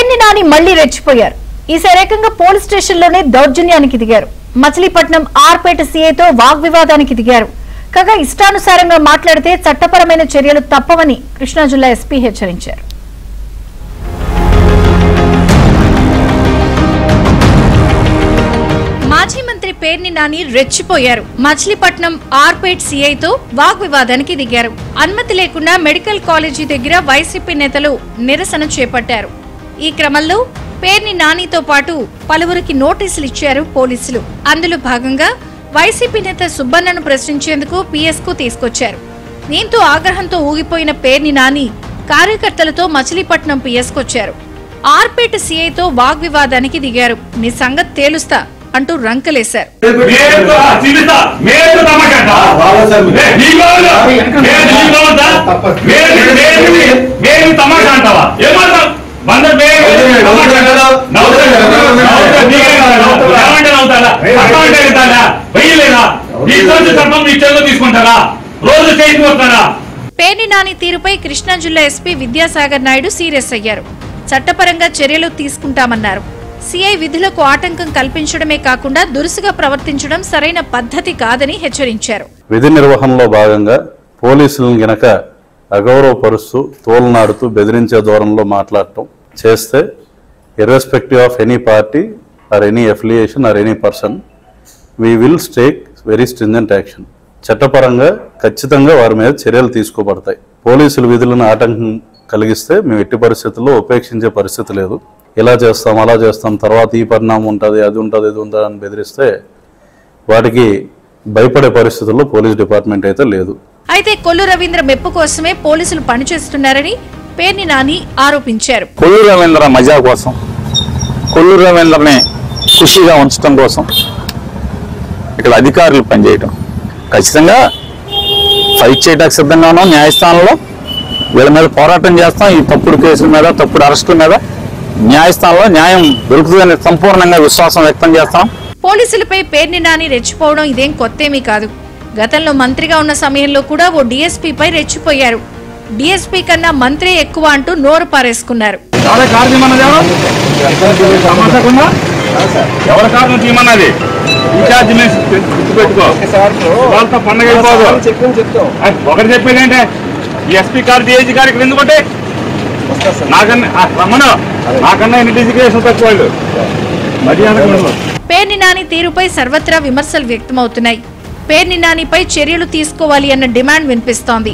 పేర్ని నాని మళ్లీ రెచ్చిపోయారు. ఈసారి ఏకంగా పోలీస్ స్టేషన్లోనే దౌర్జన్యానికి దిగారు. మచిలీపట్నం ఆర్పేట సీఐతో వాగ్వివాదానికి దిగారు. కాగా ఇష్టానుసారంగా మాట్లాడితే చట్టపరమైన చర్యలు తప్పవని కృష్ణా జిల్లా ఎస్పీ హెచ్చరించారు. మాజీ మంత్రి పేర్ని నాని రెచ్చిపోయారు. మచిలీపట్నం ఆర్పేట్ సీఐతో వాగ్వివాదానికి దిగారు. అనుమతి లేకుండా మెడికల్ కాలేజీ దగ్గర వైసీపీ నేతలు నిరసన చేపట్టారు. ఈ క్రమంలో పేర్ని నానితో పాటు పలువురికి నోటీసులు ఇచ్చారు పోలీసులు. అందులో భాగంగా వైసీపీ నేత సుబ్బన్నను ప్రశ్నించేందుకు పిఎస్ కు తీసుకొచ్చారు. దీంతో ఆగ్రహంతో ఊగిపోయిన పేర్ని నాని కార్యకర్తలతో మచిలీపట్నం పిఎస్ కొచ్చారు. ఆర్పేట సీఐతో వాగ్వివాదానికి దిగారు. నీ సంగతి తేలుస్తా అంటూ రంకలేశారు. పేర్ని నాని తీరుపై కృష్ణా జిల్లా ఎస్పీ విద్యాసాగర్ నాయుడు సీరియస్ అయ్యారు. చట్టపరంగా చర్యలు తీసుకుంటామన్నారు. సీఐ విధులకు ఆటంకం కల్పించడమే కాకుండా దురుసుగా ప్రవర్తించడం సరైన పద్ధతి కాదని హెచ్చరించారు. విధి నిర్వహణలో భాగంగా పోలీసులను గనక అగౌరవపరుస్తూ తోలనాడుతూ బెదిరించే ధోరణిలో మాట్లాడటం చేస్తే irrespective of any party or any affiliation or any person we will take very stringent action. చట్టపరంగా ఖచ్చితంగా వారి మీద చర్యలు తీసుకోబడతాయి. పోలీసుల విధులను ఆటంకం కలిగిస్తే మేము ఎట్టి పరిస్థితుల్లో ఉపేక్షించే పరిస్థితి లేదు. ఇలా చేస్తాం అలా చేస్తాం తర్వాత ఈ పరిణామం ఉంటుంది అది ఉంటుంది ఇది ఉంటుంది అని బెదిరిస్తే వాటికి భయపడే పరిస్థితుల్లో పోలీస్ డిపార్ట్మెంట్ అయితే లేదు. అయితే కొల్లు రవీంద్ర మెప్పు కోసమే పోలీసులు పనిచేస్తున్నారని పేర్ని నాని ఆరోపించారు. కొల్లు రవీంద్ర మజా కోసం, కొల్లు రవీంద్రని ఖుషిగా ఉంచడం కోసం ఇక్కడ అధికారులు పనిచేయటం. ఖచ్చితంగా ఫైట్ చేయడానికి సిద్ధంగా ఉన్నాం. న్యాయస్థానంలో వీళ్ళ మీద పోరాటం చేస్తాం. ఈ తప్పుడు కేసుల మీద, తప్పుడు అరెస్టుల మీద న్యాయస్థానంలో న్యాయం దొరుకుతుందని సంపూర్ణంగా విశ్వాసం వ్యక్తం చేస్తాం. పోలీసులపై పేర్ని నాని రెచ్చిపోవడం ఇదేం కొత్తేమీ కాదు. గతంలో మంత్రిగా ఉన్న సమయంలో కూడా ఓ డీఎస్పీపై రెచ్చిపోయారు. డీఎస్పీ కన్నా మంత్రి ఎక్కువ అంటూ నోరు పారేసుకున్నారు. ఒకటి చెప్పేదంటే ఎస్పీ గారు డిఐజీ గారికి ఎందుకంటే పేర్ని నాని తీరుపై సర్వత్రా విమర్శలు వ్యక్తమవుతున్నాయి. పేర్ని నానిపై చర్యలు తీసుకోవాలి అన్న డిమాండ్ వినిపిస్తోంది.